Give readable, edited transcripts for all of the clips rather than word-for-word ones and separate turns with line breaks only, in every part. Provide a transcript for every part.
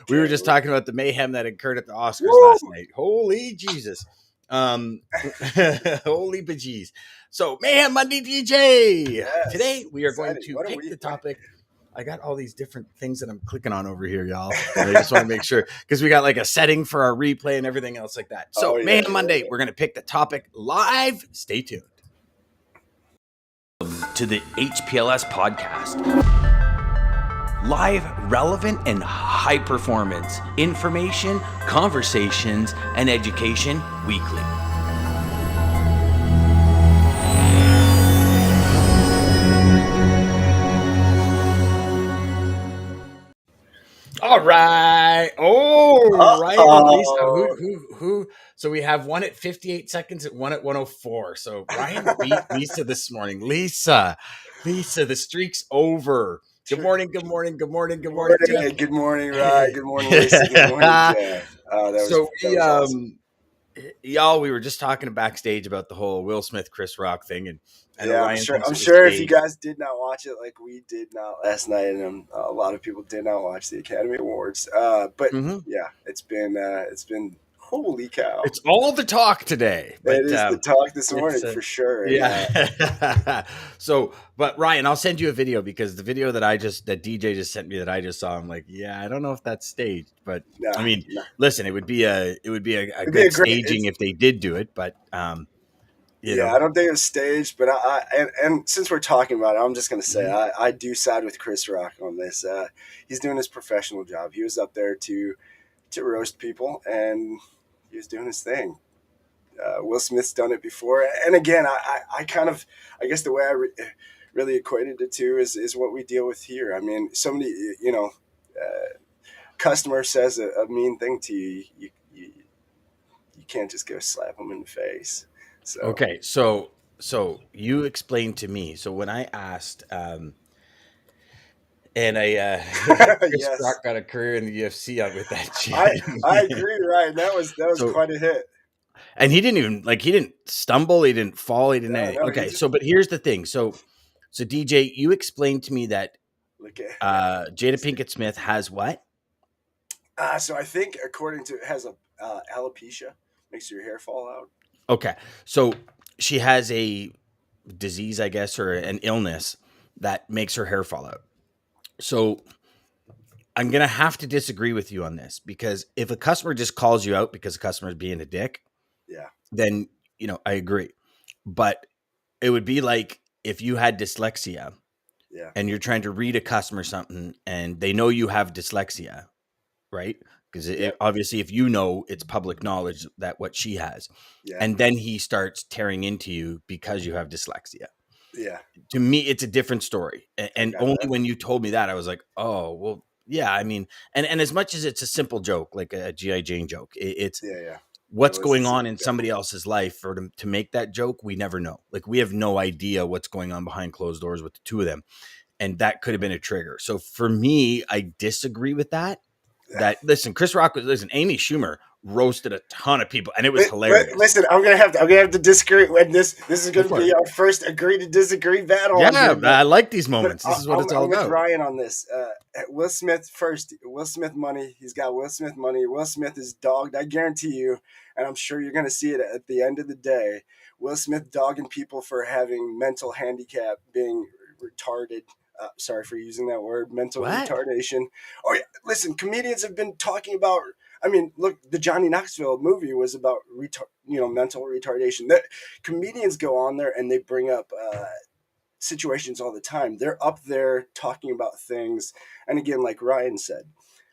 We were just talking about the mayhem that occurred at the Oscars last night. Holy Jesus. Holy bejeez. So Mayhem Monday DJ.
Yes,
today we are
exciting.
going to
What are
pick
we-
the topic. I got all these different things that I'm clicking on over here, y'all. And I just want to make sure because we got like a setting for our replay and everything else like that. So Mayhem Monday, we're going to pick the topic live. Stay tuned. To the HPLS podcast. Live, relevant, and high performance information, conversations, and education weekly. All right. Oh, right. Lisa, who? So we have one at 58 seconds and one at 104. So Ryan beat Lisa this morning. Lisa, the streak's over. Good morning.
Good morning, Ryan. Good morning, Lisa. Good morning, Jeff.
That was awesome. Y'all, we were just talking backstage about the whole Will Smith, Chris Rock thing, and
I'm sure if you guys did not watch it, like we did not last night, and a lot of people did not watch the Academy Awards. But yeah, it's been holy cow!
It's all the talk today.
But, it is the talk this morning for sure.
Yeah. So, but Ryan, I'll send you a video because the video that DJ just sent me that I just saw, I'm like, yeah, I don't know if that's staged, but listen, it would be a good staging if they did do it, but I
don't think it's staged, but and since we're talking about it, I'm just gonna say I do side with Chris Rock on this. He's doing his professional job. He was up there to roast people, and he was doing his thing. Will Smith's done it before, and again, I guess the way I really equated it to is what we deal with here. I mean, somebody customer says a mean thing to you, you can't just go slap them in the face. So.
Okay, so you explained to me. So when I asked, and Chris Rock got a career in the UFC with that shit.
I agree, Ryan. That was quite a hit.
And he didn't stumble, he didn't fall, he didn't. Okay, but here's the thing. So DJ, you explained to me that Jada Pinkett Smith has what?
So I think according to it has a alopecia, makes your hair fall out.
Okay, so she has a disease, I guess, or an illness that makes her hair fall out. So I'm going to have to disagree with you on this because if a customer just calls you out because the customer is being a dick, then, I agree. But it would be like if you had dyslexia and you're trying to read a customer something and they know you have dyslexia, right? Because obviously, if it's public knowledge that what she has. Yeah. And then he starts tearing into you because you have dyslexia.
Yeah.
To me, it's a different story. And only when you told me that, I was like, oh, well, yeah. I mean, and as much as it's a simple joke, like a G.I. Jane joke, it's what's going on in somebody else's life for them to make that joke. We never know. Like, we have no idea what's going on behind closed doors with the two of them. And that could have been a trigger. So for me, I disagree with that. Chris Rock Amy Schumer roasted a ton of people, and it was hilarious.
Listen, I'm gonna have to disagree. When this is going to be our first agree to disagree battle.
Yeah, I like these moments. This is what it's all about.
I'm with Ryan on this. Will Smith first. Will Smith money. He's got Will Smith money. Will Smith is dogged. I guarantee you, and I'm sure you're going to see it at the end of the day. Will Smith dogging people for having mental handicap, being retarded. Sorry for using that word, mental retardation. Oh yeah, listen, comedians have been talking about. I mean, look, the Johnny Knoxville movie was about mental retardation. That comedians go on there and they bring up situations all the time. They're up there talking about things, and again, like Ryan said,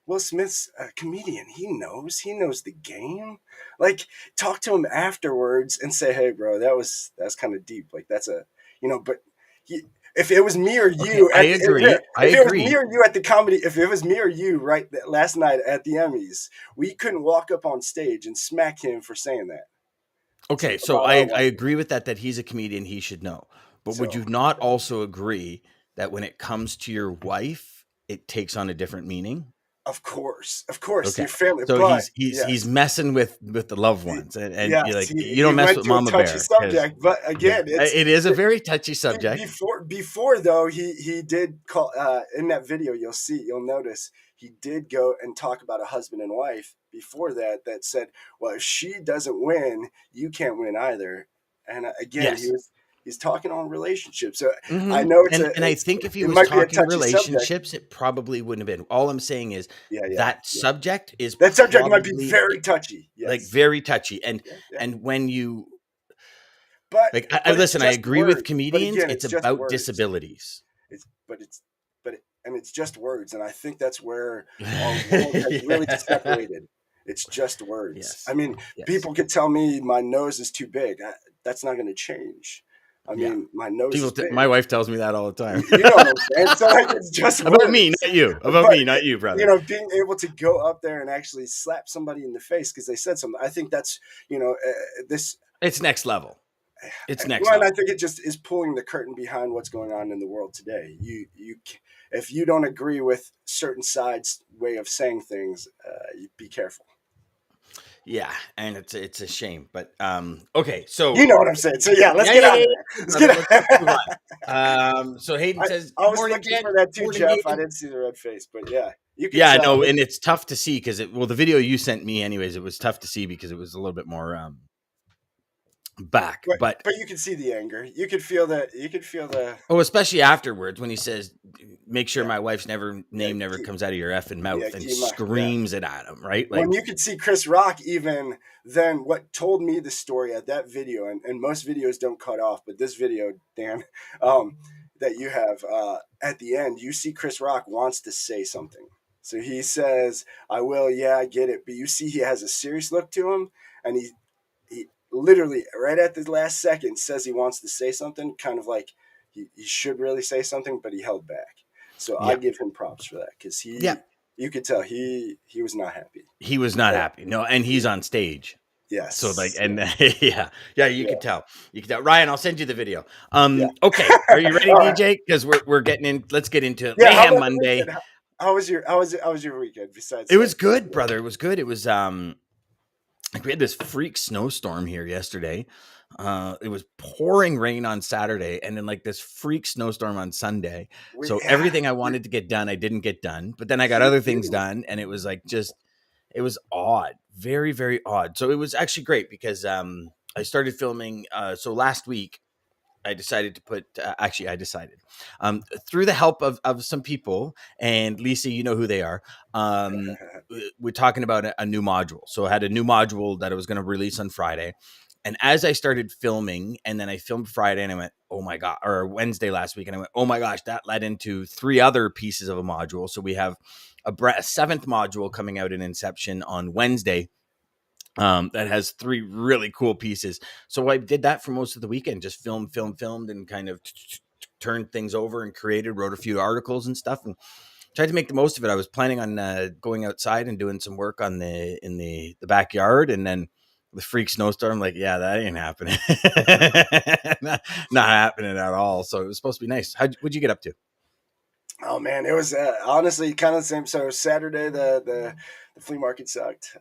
Will Smith's a comedian. He knows the game. Like, talk to him afterwards and say, "Hey, bro, that's kind of deep. Like, that's a but he." If it was me or you,
I agree.
If it was me or you at the comedy, if it was me or you, right, last night at the Emmys, we couldn't walk up on stage and smack him for saying that.
Okay, so I agree with that he's a comedian, he should know. But would you not also agree that when it comes to your wife, it takes on a different meaning?
Of course, your family.
So he's messing with the loved ones, and you're like, you don't mess with Mama Bear.
Subject, but again,
it is a very touchy subject.
before though, he did call in that video. You'll notice he did go and talk about a husband and wife before that said, well, if she doesn't win, you can't win either. And again,
Yes.
he's talking on relationships. So I
Hmm.
know
And I think if he
it
was
might be a
talking
touchy subject.
relationships, it probably wouldn't have been. All I'm saying is
Yeah, yeah,
that
yeah.
subject is
That subject might be
probably
very touchy.
like
Yes.
very touchy. And
Yeah, yeah.
and when you
But
like, I
but it's
listen, I
just
agree with
words. But
comedians.
again,
It's
it's just
about
words.
disabilities.
It's but it's but it, and it's just words, and I think that's where our world has really
Yeah.
separated. It's just words. I
Yes.
mean,
Yes.
people could tell me my nose is too big. That's not going to change. I
Yeah.
mean, my nose
People,
is big.
my wife tells me that all the time.
You know what I'm saying? So like, it's just
About me,
words.
not you. About
But
me, not you,
you
brother.
know, being able to go up there and actually slap somebody in the face because they said something, I think that's this.
It's next level. It's next
Well, and I
level.
think it just is pulling the curtain behind what's going on in the world today. If you don't agree with certain sides' way of saying things, you be careful.
Yeah, and it's a shame, but okay, so
You know what I'm saying. So yeah, let's
yeah,
get
yeah,
out
yeah,
of
yeah,
there. Let's
brother.
get.
Let's move on. So Hayden says,
I was
"Morning,
looking
Dan.
for that too,
Morning,
Jeff. I
Hayden."
didn't see the red face, but yeah, you could
Yeah,
tell.
no, and it's tough to see because the video you sent me, anyways, it was tough to see because it was a little bit more back,
But
but
but you could see the anger. You could feel that. You could feel the
oh, especially afterwards when he says, "Make sure
yeah
my wife's
yeah
name never comes out of your effing
yeah
mouth," and
Kima yeah.
screams it at him, right?
When
Like,
you could see Chris Rock, even then, what told me the story at that video, and most videos don't cut off, but this video, Dan, um, that you have at the end, you see Chris Rock wants to say something. So he says, I will, yeah, I get it. But you see, he has a serious look to him, and he literally, right at the last second, says he wants to say something, kind of like he should really say something, but he held back. So I
yeah,
give him props for that because
yeah,
you could tell he was not happy.
he was not happy. No, and he's on stage. So like,
Yes.
and yeah, you
Yeah.
could tell. You could tell. Ryan, I'll send you the video.
Yeah.
Okay, are you ready,
All right.
DJ? Because we're getting in. Let's get into it.
Yeah. How
Mayhem
about the
Monday.
weekend? How was your weekend besides
It was
like
good, brother. It was good. It was like we had this freak snowstorm here yesterday. It was pouring rain on Saturday, and then like this freak snowstorm on Sunday.
we
So everything I wanted to get done, I didn't get done. But then I got
you
other things
you
done, and it was like just it was odd, very very odd. So it was actually great because I started filming. So last week I decided to put actually I decided through the help of some people, and Lisa, you know who they are. We're talking about a new module. So I had a new module that I was going to release on Friday. And as I started filming, and then I filmed Friday, and I went, oh my God, or Wednesday last week, and I went, oh my gosh, that led into 3 other pieces of a module. So we have a 7th module coming out in Inception on Wednesday, that has 3 really cool pieces. So I did that for most of the weekend, just filmed, and kind of turned things over and wrote a few articles and stuff, and tried to make the most of it. I was planning on going outside and doing some work on the backyard, and then the freak snowstorm. Like, yeah, that ain't happening. not happening at all. So it was supposed to be nice. What'd you get up to?
Oh man, it was honestly kind of the same. So Saturday, the flea market sucked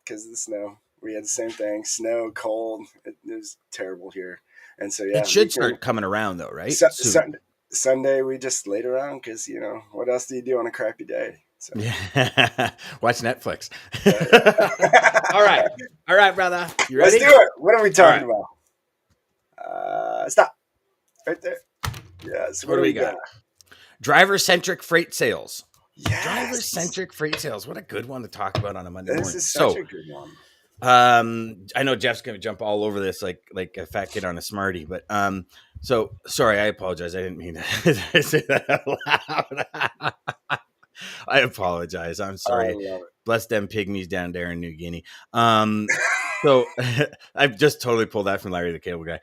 because of the snow. We had the same thing: snow, cold. It was terrible here, and so
It
yeah,
should
weekend
start coming around though, right?
su-
Soon.
Sun Sunday we just laid around because what else do you do on a crappy day? So
Yeah. Watch Netflix.
yeah,
All right.
yeah.
All right, brother. You
Let's do
ready?
it. What are we
All
talking
right.
about? Stop right there. Yeah. So
What
what
do
do
we
we
got?
got?
Driver-centric freight sales.
Yes,
Driver-centric freight sales. What a good one to talk about on a Monday
this
morning.
is such
So,
a good one.
I know Jeff's gonna jump all over this like a fat kid on a Smartie, but so sorry, I apologize. I didn't mean to say that out loud. I apologize. I'm
I
sorry.
love it.
Bless them pygmies down there in New Guinea. So I've just totally pulled that from Larry the Cable Guy.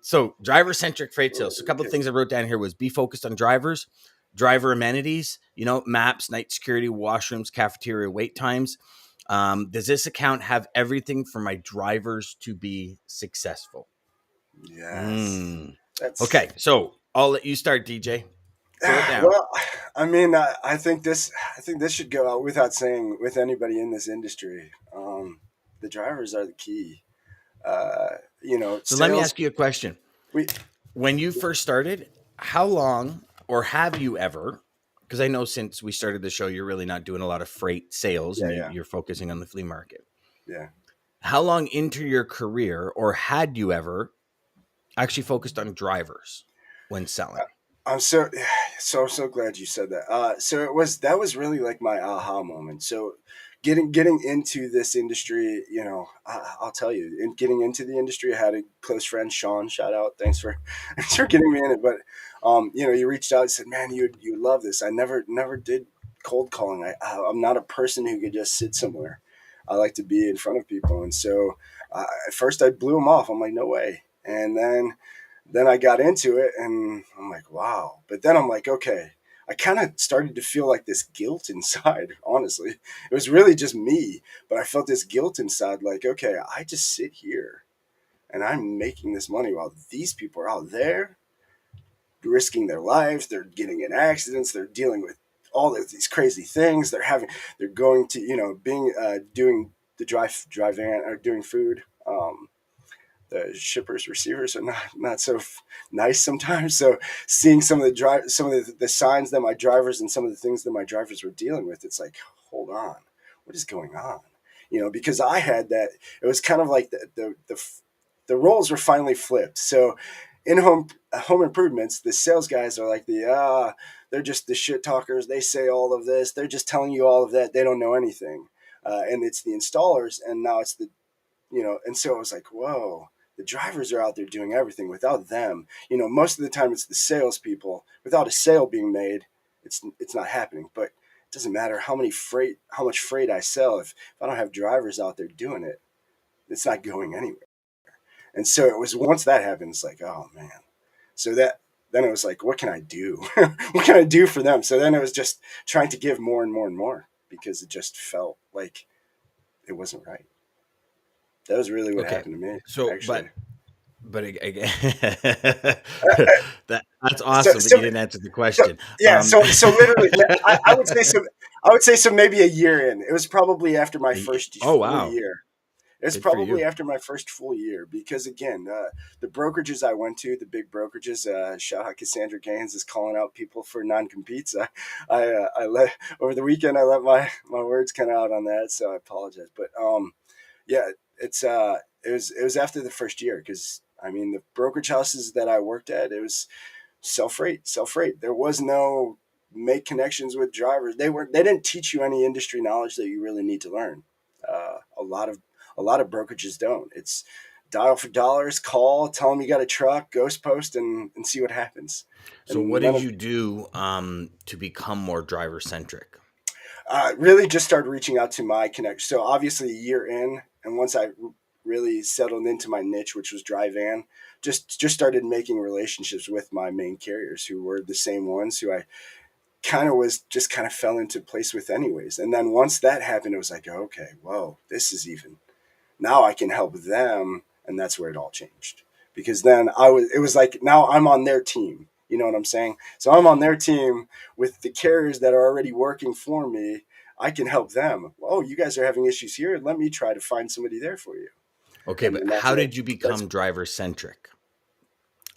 So driver centric freight sales. So a couple of
Okay.
things I wrote down here was be focused on drivers, driver amenities, maps, night security, washrooms, cafeteria, wait times. Does this account have everything for my drivers to be successful?
Yes,
Mm.
that's
Okay, so I'll let you start, DJ. Throw it down.
well. I mean, I think this should go out without saying with anybody in this industry. The drivers are the key.
So let me
Sales.
ask you a question.
We
When you first started, how long, or have you ever, because I know since we started the show, you're really not doing a lot of freight sales and
Yeah, yeah,
you're focusing on the flea market.
yeah.
How long into your career, or had you ever actually focused on drivers when selling?
I'm so glad you said that. So that was really like my aha moment. So getting into this industry, I'll tell you, in getting into the industry, I had a close friend, Sean. Shout out, thanks for thanks for getting me in it. But you reached out and said, "Man, you love this." I never did cold calling. I'm not a person who could just sit somewhere. I like to be in front of people, and so at first I blew him off. I'm like, "No way," and then I got into it and I'm like, wow. But then I'm like, okay, I kind of started to feel like this guilt inside, honestly. It was really just me, but I felt this guilt inside like, okay, I just sit here and I'm making this money while these people are out there risking their lives. They're getting in accidents. They're dealing with all of these crazy things. They're going to, being, doing the drive van or doing food. The shippers receivers are not so nice sometimes. So seeing some of the signs that my drivers and some of the things that my drivers were dealing with, it's like, hold on, what is going on? Because I had that. It was kind of like the roles were finally flipped. So in home improvements, the sales guys are like they're just the shit talkers. They say all of this. They're just telling you all of that. They don't know anything. And it's the installers, and now it's and so I was like, whoa, the drivers are out there doing everything. Without them, most of the time it's the salespeople. Without a sale being made, it's not happening. But it doesn't matter how much freight I sell. If I don't have drivers out there doing it, it's not going anywhere. And so it was once that happened, it's like, oh man. So then it was like, what can I do? What can I do for them? So then it was just trying to give more and more and more because it just felt like it wasn't right. That was really what
Okay.
happened to me,
So,
actually.
again,
Uh,
that's
so,
awesome that
so,
you didn't answer the
so
question.
yeah, so literally, I would say so. I would say so. Maybe a year in. It was probably after my first
Oh
full
wow,
year. It was
good for
probably
you.
after my first full year because again, the brokerages I went to, the big brokerages, shout out Cassandra Gaines is calling out people for non competes. I let over the weekend. I let my words kind of out on that, so I apologize. But yeah, it was after the first year because I mean the brokerage houses that I worked at, it was sell freight. There was no make connections with drivers. They didn't teach you any industry knowledge that you really need to learn. A lot of brokerages don't. It's dial for dollars, call, tell them you got a truck, ghost post, and see what happens.
So,
And
what
none
did
of
you do to become more driver centric?
really just started reaching out to my connect. So obviously a year in, and once I really settled into my niche, which was dry van, just started making relationships with my main carriers who were the same ones who I kind of fell into place with anyways. And then once that happened, it was like, okay, whoa, this is even now I can help them, and that's where it all changed. Because then it was like now I'm on their team. You know what I'm saying? So I'm on their team with the carriers that are already working for me. I can help them. Oh, you guys are having issues here. Let me try to find somebody there for you.
Okay,
And
but
then
how did you become
that's
driver centric?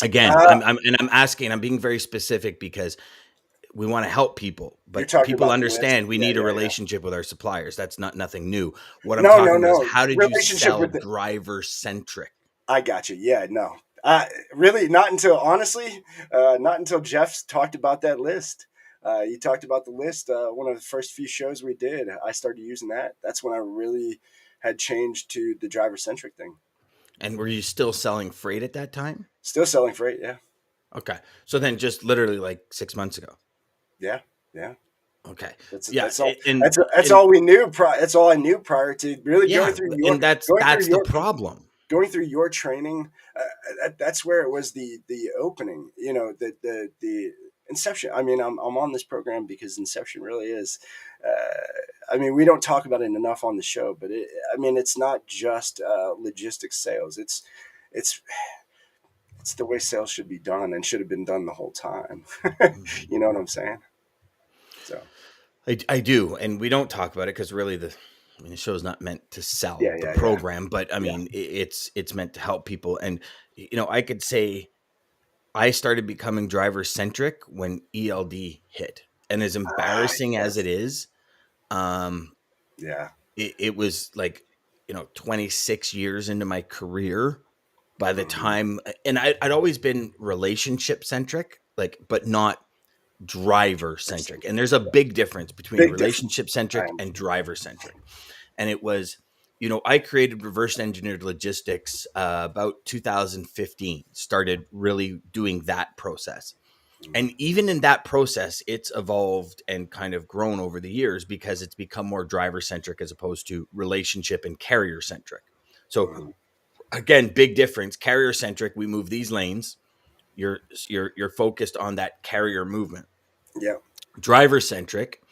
Again,
uh,
I'm asking. I'm being very specific because we want to help people,
you're
but
talking
people
about the list.
understand we
Yeah,
need a
yeah, yeah.
relationship with our suppliers. That's not nothing new. What I'm
No, no,
talking about is
no.
how did you
Relationship
sell
with the
driver centric?
I got you. Yeah, no. Really, not until honestly, not until Jeff talked about that list. He talked about the list. One of the first few shows we did, I started using that. That's when I really had changed to the driver centric thing.
And were you still selling freight at that time?
Still selling freight. Yeah,
Okay. So then just literally like 6 months ago.
yeah, yeah.
Okay.
That's
Yeah.
that's all.
And,
That's
and
all we knew. That's all I knew prior to really
yeah, and
going through
that's the
your
problem.
going through your training, that's where it was the opening. The inception. I mean, I'm on this program because inception really is. I mean, we don't talk about it enough on the show, but I mean, it's not just logistics sales. It's it's the way sales should be done and should have been done the whole time.
Mhm.
You know what I'm saying? So
I do, and we don't talk about it because really I mean, the show's not meant to
yeah,
sell the
yeah, yeah,
program, but I
yeah.
mean, it's meant to help people. And I could say I started becoming driver centric when ELD hit. And as
Ah,
embarrassing as it
yes.
is, um,
Yeah.
it was like, 26 years into my career by the
Hmm.
time, and I'd always been relationship centric, like, but not driver centric. And there's a
Yeah.
big difference between
Big difference.
relationship
I
centric
am.
and driver centric. And it was, I created reverse engineered logistics about 2015, started really doing that process.
Mm.
And even in that process, it's evolved and kind of grown over the years because it's become more driver centric as opposed to relationship and carrier centric. So
Mhm.
again, big difference. Carrier centric, we move these lanes. You're focused on that carrier movement.
Yeah.
Driver centric,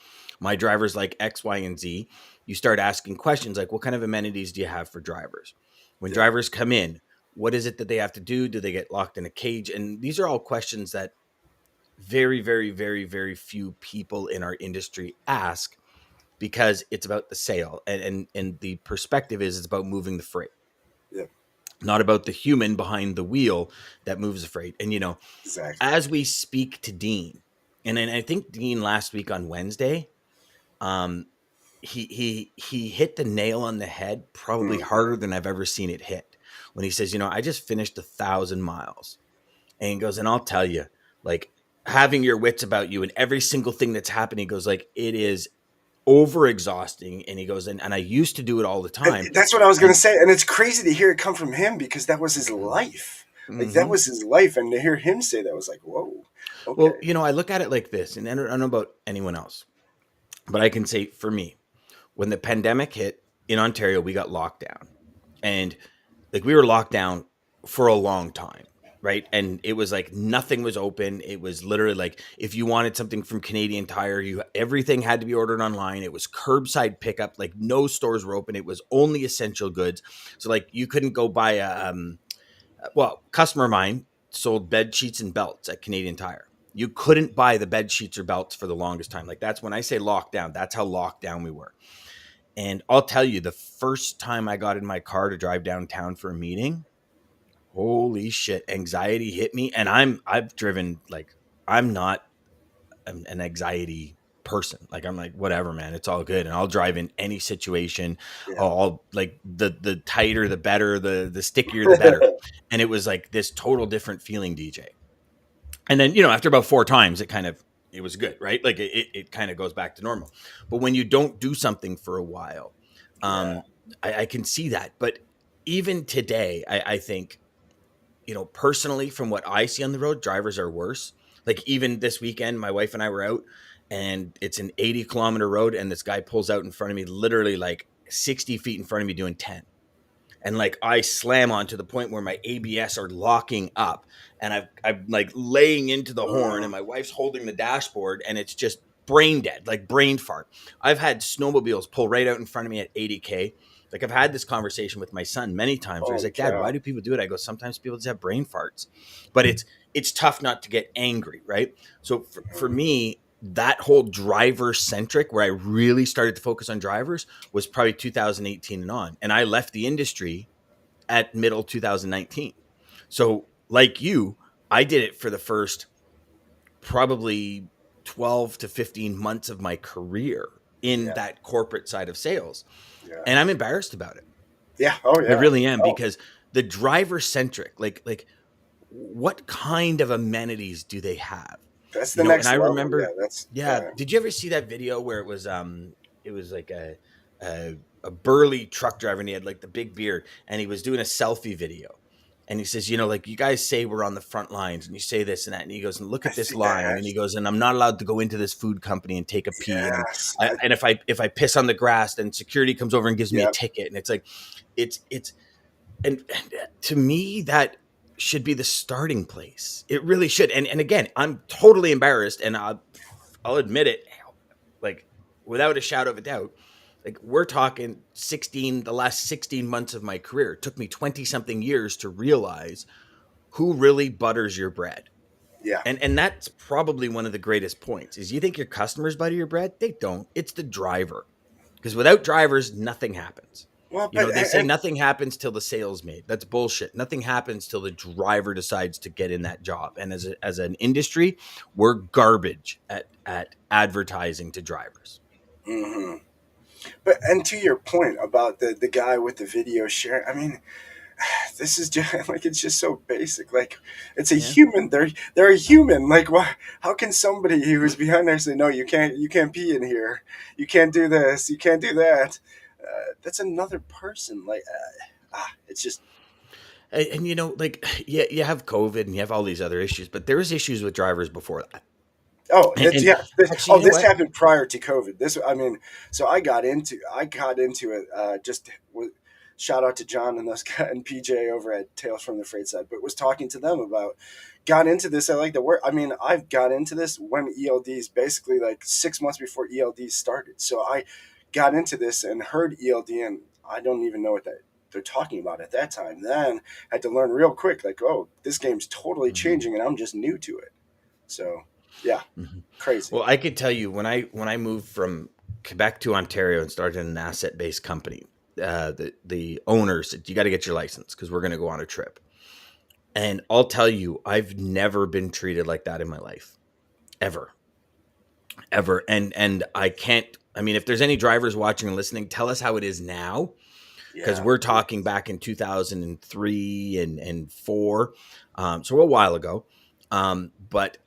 my drivers like X, Y, and Z. You start asking questions like, what kind of amenities do you have for drivers? When
Yeah.
drivers come in, what is it that they have to do? Do they get locked in a cage? And these are all questions that very, very, very, very few people in our industry ask because it's about the sale. And the perspective is it's about moving the freight,
Yeah.
not about the human behind the wheel that moves the freight. And,
Exactly.
as we speak to Dean, and then I think Dean last week on Wednesday, um, he hit the nail on the head probably
Hmm.
harder than I've ever seen it hit when he says, I just finished 1,000 miles. And he goes, and I'll tell you, like, having your wits about you and every single thing that's happening, he goes, like, it is over exhausting. And he goes, and I used to do it all the
And
time.
that's what I was gonna
And
say, and it's crazy to hear it come from him because that was his life. Like that
mhm.
was his life, and to hear him say that was like, whoa,
Well,
okay,
I look at it like this, and I don't know about anyone else, but I can say for me, when the pandemic hit in Ontario, we got locked down. And like we were locked down for a long time, right? And it was like nothing was open. It was literally like if you wanted something from Canadian Tire, you everything had to be ordered online. It was curbside pickup, like no stores were open. It was only essential goods. So like you couldn't go buy customer of mine sold bed sheets and belts at Canadian Tire. You couldn't buy the bed sheets or belts for the longest time. Like that's when I say lockdown, that's how locked down we were. And I'll tell you, the first time I got in my car to drive downtown for a meeting, holy shit, anxiety hit me. And I've driven like I'm not an anxiety person. Like I'm like, whatever, man, it's all good. And I'll drive in any situation.
yeah,
I'll like the tighter, the better, the stickier, the better. And it was like this total different feeling, DJ. And then, after about 4 times, it was good, right? Like it kind of goes back to normal. But when you don't do something for a while,
yeah,
um, I can see that. But even today, I think, personally, from what I see on the road, drivers are worse. Like even this weekend, my wife and I were out and it's an 80-kilometer road. And this guy pulls out in front of me, literally like 60 feet in front of me doing 10, and like I slam on to the point where my ABS are locking up and I'm like laying into the horn and
mm,
my wife's holding the dashboard and it's just brain dead, like brain fart. I've had snowmobiles pull right out in front of me at 80K. Like I've had this conversation with my son many times where he's
holy
like, Dad, why
cow,
do people do it? I go, sometimes people just have brain farts. But it's tough not to get angry, right? So for
mm,
me, that whole driver centric where I really started to focus on drivers was probably 2018 and on. And I left the industry at middle 2019. So, like you, I did it for the first probably 12 to 15 months of my career in
yeah,
that corporate side of sales.
yeah,
And I'm embarrassed about it.
yeah, oh
I
yeah,
really am
oh,
because the driver centric, like what kind of amenities do they have?
that's the
And
next
I
level, yeah,
remember,
that's
yeah,
yeah,
did you ever see that video where it was like a a burly truck driver and he had like the big beard and he was doing a selfie video. And he says, like you guys say we're on the front lines and you say this and that. And he goes, and look at this line. And he
yes,
goes, and I'm not allowed to go into this food company and take a pee. And
yes,
and if I piss on the grass, then security comes over and gives me a
yeah,
ticket. And it's like, it's and to me that should be the starting place. It really should. And again, I'm totally embarrassed, and I'll admit it, like without a shadow of a doubt. Like we're talking the last 16 months of my career. It took me 20 something years to realize who really butters your bread.
yeah,
And that's probably one of the greatest points is you think your customers butter your bread? They don't. It's the driver. Because without drivers, nothing happens.
Well,
You
but
know, they say nothing happens till the sale's made. That's bullshit. Nothing happens till the driver decides to get in that job. And as an industry, we're garbage at advertising to drivers.
mhm. But and to your point about the guy with the video sharing, I mean, this is just like it's just so basic. Like it's a
Yeah.
human. They're a human. Like why? How can somebody who's behind there say no? You can't pee in here. You can't do this. You can't do that. That's another person. Like it's just
And you know, like you have COVID and you have all these other issues, but there was issues with drivers before that.
oh it's
And
yeah.
actually, you know
This
what?
happened prior to COVID. This I mean, so I got into it. Just with, shout out to John and those guys and PJ over at Tales from the Freight Side, but was talking to them about got into this. I like the word. I mean, I've got into this when ELDs basically like 6 months before ELDs started. So I got into this and heard ELD, and I don't even know what that they're talking about at that time. Then had to learn real quick, like, oh, this game's totally
Mhm,
changing, and I'm just new to it. So yeah,
mhm.
crazy.
Well, I could tell you when I moved from Quebec to Ontario and started an asset based company, the owner said you got to get your license because we're going to go on a trip. And I'll tell you, I've never been treated like that in my life, ever, ever. And I can't. I mean, if there's any drivers watching and listening, tell us how it is now because
Yeah,
we're talking back in 2003 and four, so a while ago. But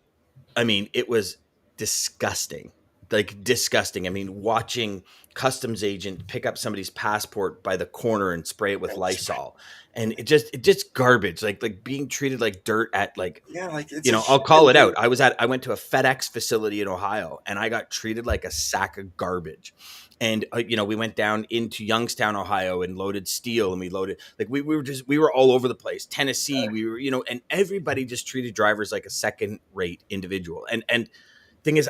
I mean, it was disgusting. Like disgusting. I mean, watching customs agent pick up somebody's passport by the corner and spray it with
and
Lysol. And it just garbage. Like being treated like dirt at like,
yeah, like it's
you
a
know, I'll
human
call it out.
being.
I went to a FedEx facility in Ohio and I got treated like a sack of garbage. And you know, we went down into Youngstown, Ohio, and loaded steel, and we loaded like we were all over the place. Tennessee, we were, you know, and everybody just treated drivers like a second rate individual. And thing is,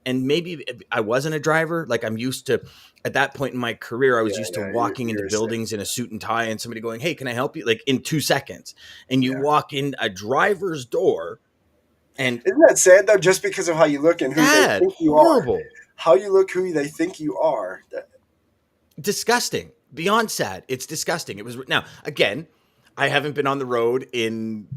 and maybe I wasn't a driver. Like I'm used to, at that point in my career, I
Yeah,
was used to
yeah, you're,
walking into
you're a safe.
buildings in a suit and tie and somebody going, "Hey, can I help you?" Like in 2 seconds. And you
Yeah,
walk in a driver's door and
isn't that sad though? Just because of how you look and who they
sad,
think you are,
horrible,
how you look, who they think you are.
disgusting, beyond sad. It's disgusting. It was now again. I haven't been on the road in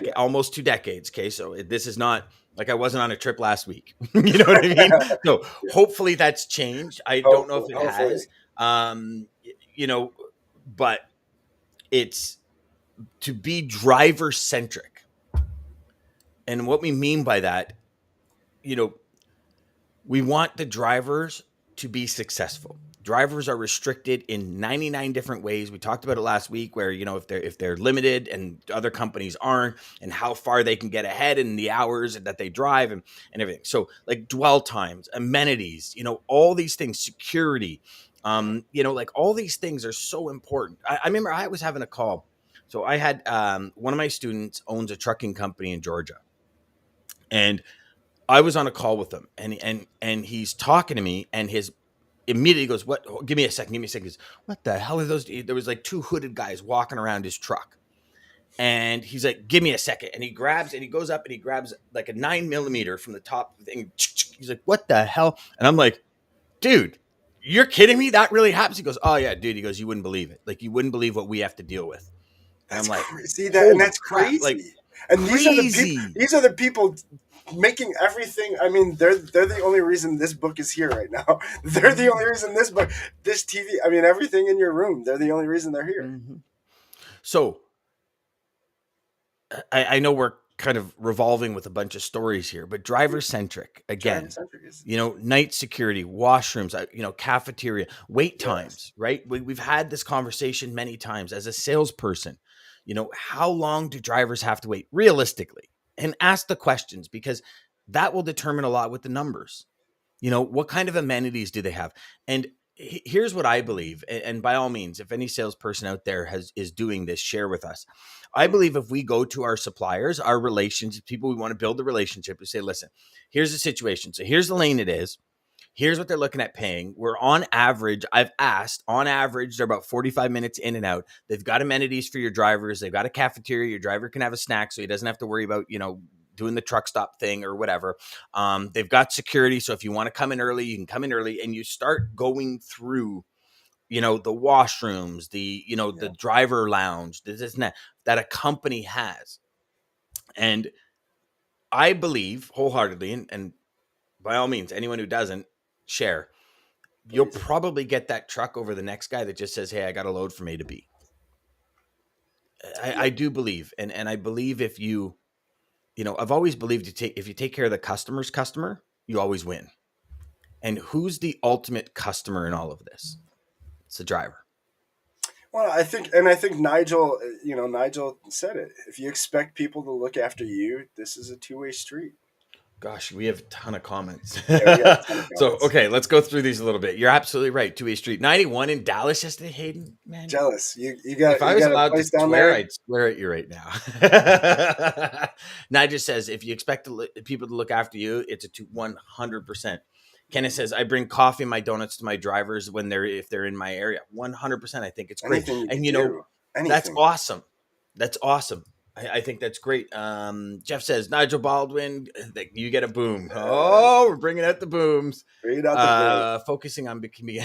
Yeah,
almost 2 decades. Okay, so this is not like I wasn't on a trip last week. You know what I mean? So
yeah.
hopefully that's changed. I don't know
Hopefully,
if it
hopefully.
has. You know, but it's to be driver centric, and what we mean by that, you know, we want the drivers to be successful. Drivers are restricted in 99 different ways. We talked about it last week where, you know, if they're limited and other companies aren't, and how far they can get ahead in the hours that they drive and everything. So like dwell times, amenities, you know, all these things, security, you know, like all these things are so important. I remember I was having a call. So I had one of my students owns a trucking company in Georgia, and I was on a call with him, and he's talking to me, and his immediately goes, "What? Give me a second. Give me a second." He goes, "What the hell are those?" There was like two hooded guys walking around his truck, and he's like, "Give me a second." And he grabs and he goes up and he grabs like a 9 millimeter from the top thing. He's like, "What the hell?" And I'm like, "Dude, you're kidding me? That really happens?" He goes, "Oh yeah, dude." He goes, "You wouldn't believe it. Like you wouldn't believe what we have to deal with." And I'm
That's
like,
crazy. That and
"Holy
that's
crap!" Like
crazy. And these are the people.
crazy.
These are the people making everything. I mean, they're the only reason this book is here right now. They're the
Mhm,
only reason this book, this TV. I mean, everything in your room. They're the only reason they're here.
mhm. So I know we're kind of revolving with a bunch of stories here, but driver centric
Driver
again.
centric is
You know, night security, washrooms, you know, cafeteria, wait
yes.
times, right? We've had this conversation many times as a salesperson. You know, how long do drivers have to wait realistically? And ask the questions because that will determine a lot with the numbers. You know, what kind of amenities do they have? And here's what I believe, and by all means, if any salesperson out there is doing this, share with us. I
Mm,
believe if we go to our suppliers, our relations, people we want to build the relationship, we say, listen, here's the situation. So here's the lane it is. Here's what they're looking at paying. We're on average, I've asked, on average, they're about 45 minutes in and out. They've got amenities for your drivers. They've got a cafeteria. Your driver can have a snack so he doesn't have to worry about, you know, doing the truck stop thing or whatever. They've got security. So if you want to come in early, you can come in early, and you start going through the washrooms, the
Yeah.
driver lounge, this and that a company has. And I believe wholeheartedly, and by all means, anyone who doesn't, share, you'll
Please.
probably get that truck over the next guy that just says, hey, I got a load from A to B. I
Yep.
do believe, and I believe if I've always believed if you take care of the customer's customer, you always win. And who's the ultimate customer in all of this? It's the driver.
Well, I think Nigel said it. If you expect people to look after you, this is a two-way street.
Gosh, we have a ton of comments.
Yeah, we got a ton of
So,
comments.
okay, let's go through these a little bit. You're absolutely right. Two-way street. 91 in Dallas yesterday, Hayden. Man,
Jealous. You
if
got
I
you
was
got a
allowed to
place down
swear,
there?
I'd swear at you right now. Nigel says, if you expect people to look after you, it's 100%. Kenneth says, I bring coffee and my donuts to my drivers if they're in my area. 100%. I think it's great.
Anything you
And
could do.
that's
Anything.
awesome. That's awesome. I think that's great. Jeff says, Nigel Baldwin, you get a boom. Oh, we're bringing out the booms.
Read out the boom.
Focusing on becoming.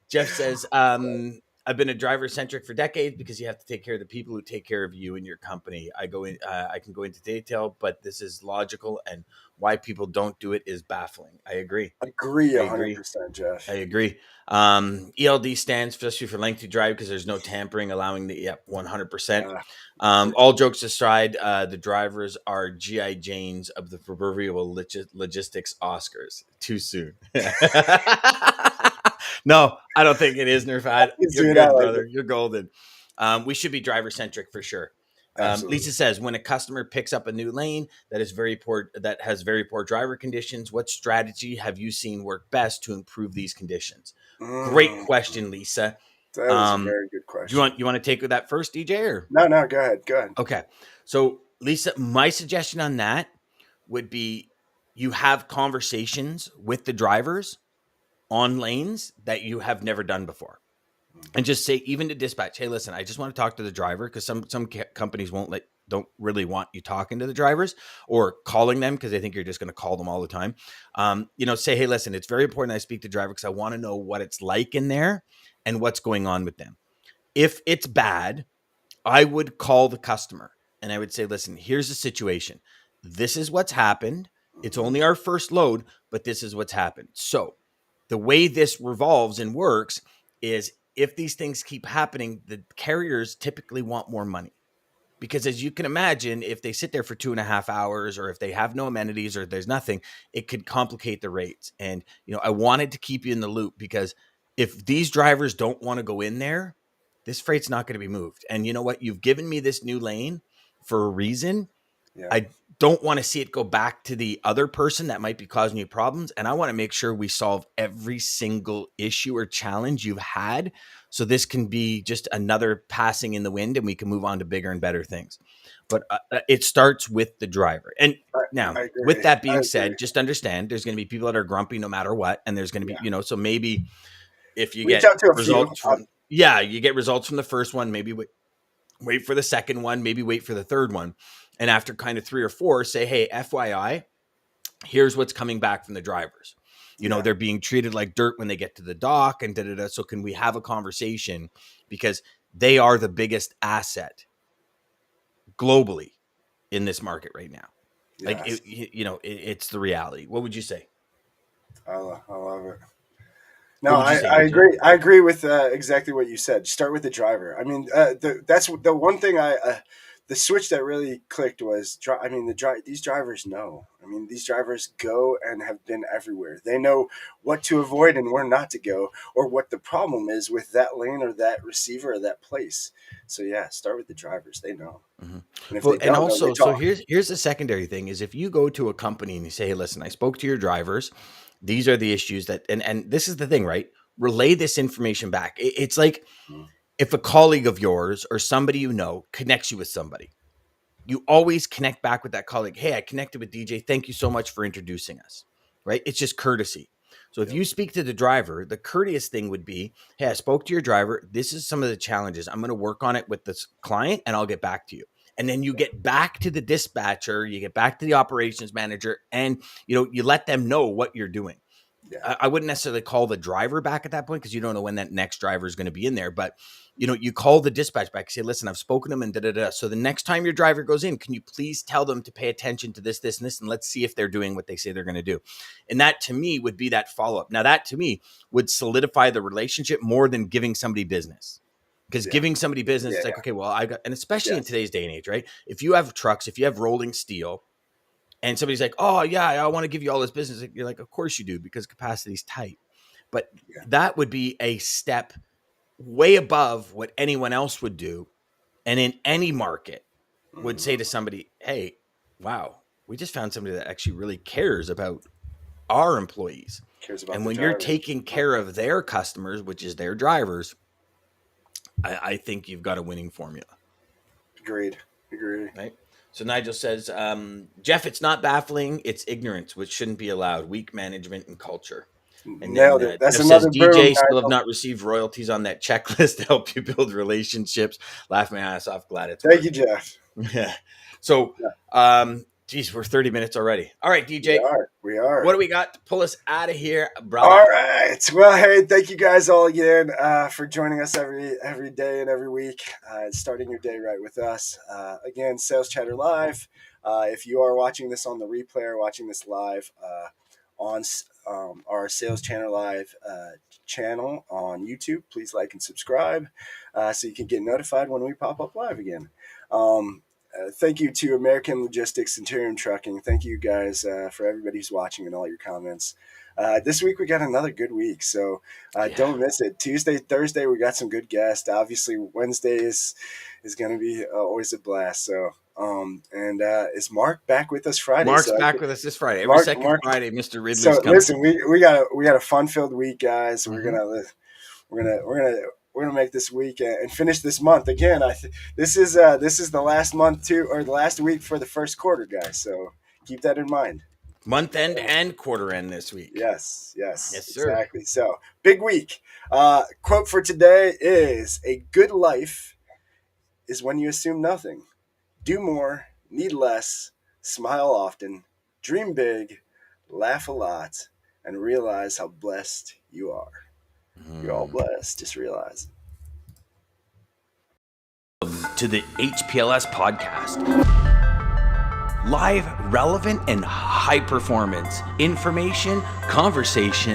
Jeff says, I've been a driver centric for decades because you have to take care of the people who take care of you and your company. I can go into detail, but this is logical, and why people don't do it is baffling. I agree.
Agree
I agree.
100%, Jeff.
I agree. ELD stands especially for lengthy drive because there's no tampering, allowing 100%.
Yeah,
All jokes aside, the drivers are GI Janes of the proverbial logistics Oscars. Too soon. No, I don't think it is, Nerfad.
please
You're
do it. I
good,
like it.
brother. You're golden. We should be driver centric for sure.
Absolutely.
Lisa says, when a customer picks up a new lane that has very poor driver conditions, what strategy have you seen work best to improve these conditions? Great
Mm,
question, Lisa.
that is a
Um,
very good
do
question.
you want to take that first, DJ? Or
No, no, go ahead. Go ahead.
okay, so Lisa, my suggestion on that would be you have conversations with the drivers on lanes that you have never done before. And just say, even to dispatch, hey, listen, I just want to talk to the driver, because some companies don't really want you talking to the drivers or calling them because they think you're just going to call them all the time. Say, hey, listen, it's very important I speak to the driver because I want to know what it's like in there and what's going on with them. If it's bad, I would call the customer and I would say, listen, here's the situation. This is what's happened. It's
Mhm.
only our first load, but this is what's happened. So the way this revolves and works is, if these things keep happening, the carriers typically want more money. Because as you can imagine, if they sit there for 2.5 hours, or if they have no amenities, or there's nothing, it could complicate the rates. And, I wanted to keep you in the loop, because if these drivers don't want to go in there, this freight's not going to be moved. And you know what? You've given me this new lane for a reason.
Yeah.
I don't want to see it go back to the other person that might be causing you problems. And I want to make sure we solve every single issue or challenge you've had. So this can be just another passing in the wind and we can move on to bigger and better things. But it starts with the driver. And
I,
now,
I
with
agree.
that
I
being
agree.
said, just understand there's going to be people that are grumpy no matter what. And there's going to be,
Yeah.
so maybe if you
Reach
get
out to a few.
results from, you get results from the first one, maybe wait for the second one, maybe wait for the third one. And after kind of 3 or 4, say, hey, FYI, here's what's coming back from the drivers.
Yeah.
They're being treated like dirt when they get to the dock and da-da-da. So can we have a conversation? Because they are the biggest asset globally in this market right now. Like,
Yes.
it's the reality. What would you say?
I love it.
What
No,
would you
I,
say,
I
DJ?
agree. I agree with exactly what you said. Start with the driver. I mean, that's the one thing the switch that really clicked was. I mean, these drivers know. I mean, these drivers go and have been everywhere. They know what to avoid and where not to go, or what the problem is with that lane or that receiver or that place. So yeah, start with the drivers. They know,
Mm-hmm.
and if
Well,
they
and
don't know, they
also, so
talk.
here's the secondary thing: is if you go to a company and you say, "Hey, listen, I spoke to your drivers. These are the issues that," and this is the thing, right? Relay this information back. It's like
Mhm.
if a colleague of yours or somebody connects you with somebody, you always connect back with that colleague. Hey, I connected with DJ. Thank you so much for introducing us. Right? It's just courtesy. So if
Yep.
you speak to the driver, the courteous thing would be, hey, I spoke to your driver. This is some of the challenges. I'm going to work on it with this client and I'll get back to you. And then you get back to the dispatcher, you get back to the operations manager, and you let them know what you're doing. I wouldn't necessarily call the driver back at that point because you don't know when that next driver is going to be in there. But, you call the dispatch back and say, listen, I've spoken to them and da-da-da. So the next time your driver goes in, can you please tell them to pay attention to this, this, and this, and let's see if they're doing what they say they're going to do. And that to me would be that follow-up. Now that to me would solidify the relationship more than giving somebody business. Because giving somebody business, it's like, okay, well, and especially in today's day and age, right? If you have trucks, if you have rolling steel, and somebody's like, oh, yeah, I want to give you all this business. You're like, of course you do, because capacity is tight. But that would be a step way above what anyone else would do. And in any market would say to somebody, hey, wow, we just found somebody that actually really cares about our employees. And when you're taking care of their customers, which is their drivers, I think you've got a winning formula.
Agreed.
Right. So Nigel says, Jeff, it's not baffling. It's ignorance, which shouldn't be allowed. Weak management and culture. And
Nailed it. That's
Jeff
another
says, DJ
boom,
still have not received royalties on that checklist to help you build relationships. Laugh my ass off. Glad it's
Thank you, Jeff.
Yeah. So, geez, we're 30 minutes already. All right, DJ.
We are.
What do we got to pull us out of here, brother?
All right. Well, hey, thank you guys all again for joining us every day and every week, starting your day right with us. Again, Sales Chatter Live. If you are watching this on the replay or watching this live on our Sales Channel Live channel on YouTube, please like and subscribe so you can get notified when we pop up live again. Thank you to American Logistics, Centurion Trucking. Thank you guys for everybody who's watching and all your comments. This week we got another good week, so don't miss it. Tuesday, Thursday, we got some good guests. Obviously, Wednesday is going to be always a blast. So, is Mark back with us Friday?
Mark's back with us this Friday. Every second Friday, Mr. Ridley's coming.
Listen, we got a fun-filled week, guys. Mm-hmm. We're gonna make this week and finish this month again. This is the last month or the last week for the first quarter, guys. So keep that in mind.
Month end and quarter end this week.
Yes, sir. Exactly. So big week. Quote for today is: "A good life is when you assume nothing, do more, need less, smile often, dream big, laugh a lot, and realize how blessed you are." You're all blessed. Just realize it.
To the HPLS podcast. Live, relevant, and high performance information, conversation,